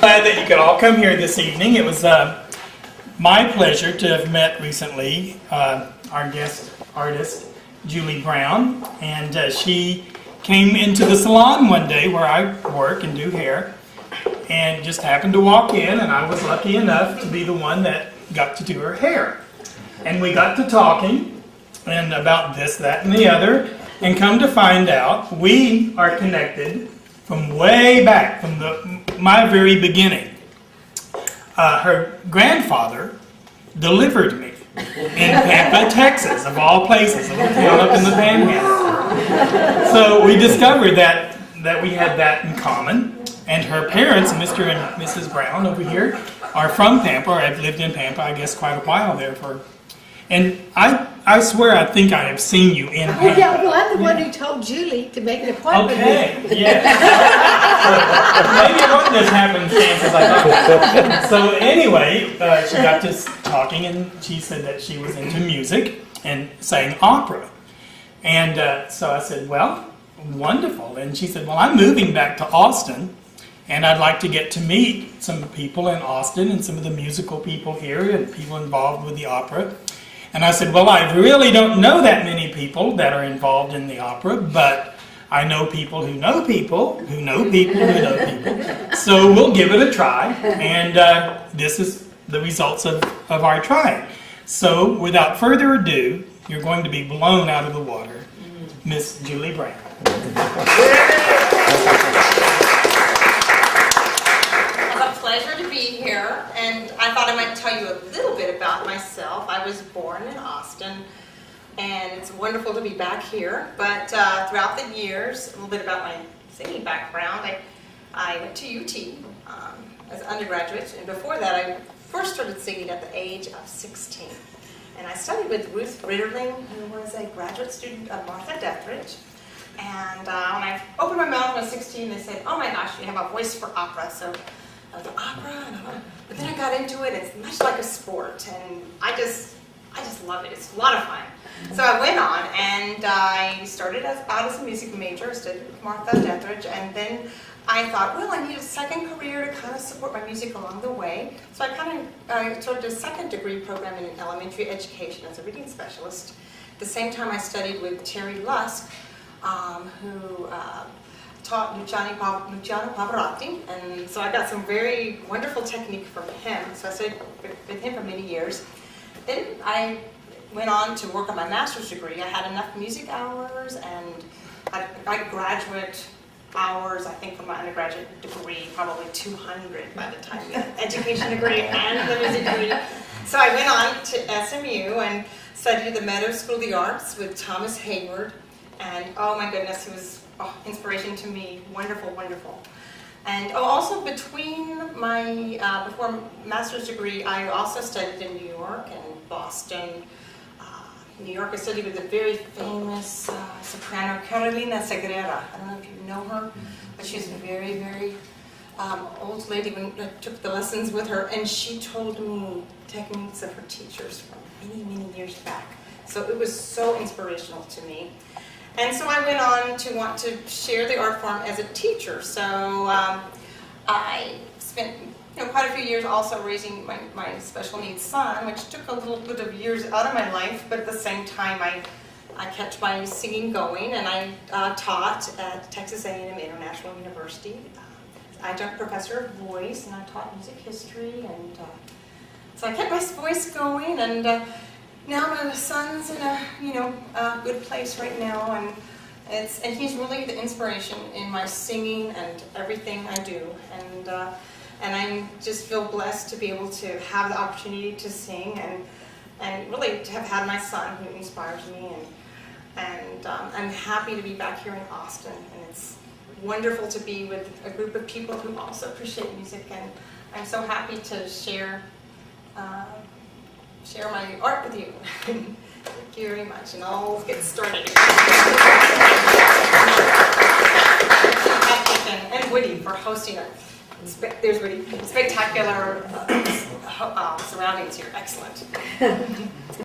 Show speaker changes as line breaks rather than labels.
Glad that you could all come here this evening. It was my pleasure to have met recently our guest artist, Julie Brown, and she came into the salon one day where I work and do hair, and just happened to walk in, and I was lucky enough to be the one that got to do her hair. And we got to talking and about this, that, and the other, and come to find out we are connected from way back, from my very beginning. Her grandfather delivered me in Pampa, Texas, of all places, a little town up in the Panhandle. So we discovered that we had that in common. And her parents, Mr. and Mrs. Brown over here, are from Pampa, or have lived in Pampa, I guess, quite a while there. And I swear I think I have seen you in Pampa.
Oh, yeah, well, I'm the one who told Julie to make an appointment with
Okay, yes. Maybe it wasn't as happenstance as I thought. So anyway, she got to talking, and she said that she was into music and sang opera. And so I said, well, wonderful. And she said, well, I'm moving back to Austin, and I'd like to get to meet some people in Austin and some of the musical people here and people involved with the opera. And I said, well, I really don't know that many people that are involved in the opera, but I know people who know people who know people who know people. So we'll give it a try, and this is the results of our trying. So without further ado, you're going to be blown out of the water, Miss Julie Brown.
It's a pleasure to be here, and I thought I might tell you a little bit about myself. I was born in Austin, and it's wonderful to be back here. But throughout the years, a little bit about my singing background. I went to UT as an undergraduate, and before that I first started singing at the age of 16. And I studied with Ruth Ritterling, who was a graduate student of Martha Dethridge. And when I opened my mouth when I was 16, they said, oh my gosh, you have a voice for opera. So I was like, opera? But then I got into it, and it's much like a sport. And I just love it. It's a lot of fun. So I went on, and I started out as a music major, studied with Martha Dethridge, and then I thought, well, I need a second career to kind of support my music along the way. So I started a second degree program in elementary education as a reading specialist. At the same time, I studied with Terry Lusk, who taught Luciano Pavarotti, and so I got some very wonderful technique from him. So I studied with him for many years. Then I went on to work on my master's degree. I had enough music hours, and I got graduate hours, I think, for my undergraduate degree, probably 200 by the time the education degree and the music degree. So I went on to SMU and studied at the Meadows School of the Arts with Thomas Hayward. And oh my goodness, he was inspiration to me. Wonderful, wonderful. And also between my, before master's degree, I also studied in New York and Boston. New York, I studied with a very famous soprano, Carolina Segrera. I don't know if you know her, but she's a very, very old lady. When I took the lessons with her, and she told me techniques of her teachers from many, many years back. So it was so inspirational to me. And so I went on to want to share the art form as a teacher. So I spent quite a few years also raising my special needs son, which took a little bit of years out of my life, but at the same time I kept my singing going, and I taught at Texas A&M International University, adjunct professor of voice, and I taught music history, and so I kept my voice going, and now my son's in a good place right now, and he's really the inspiration in my singing and everything I do, and I just feel blessed to be able to have the opportunity to sing, and really to have had my son who inspires me, and I'm happy to be back here in Austin, and it's wonderful to be with a group of people who also appreciate music, and I'm so happy to share my art with you. Thank you very much, and I'll get started. Patrick and Woody for hosting it. There's Woody. Spectacular surroundings here. Excellent.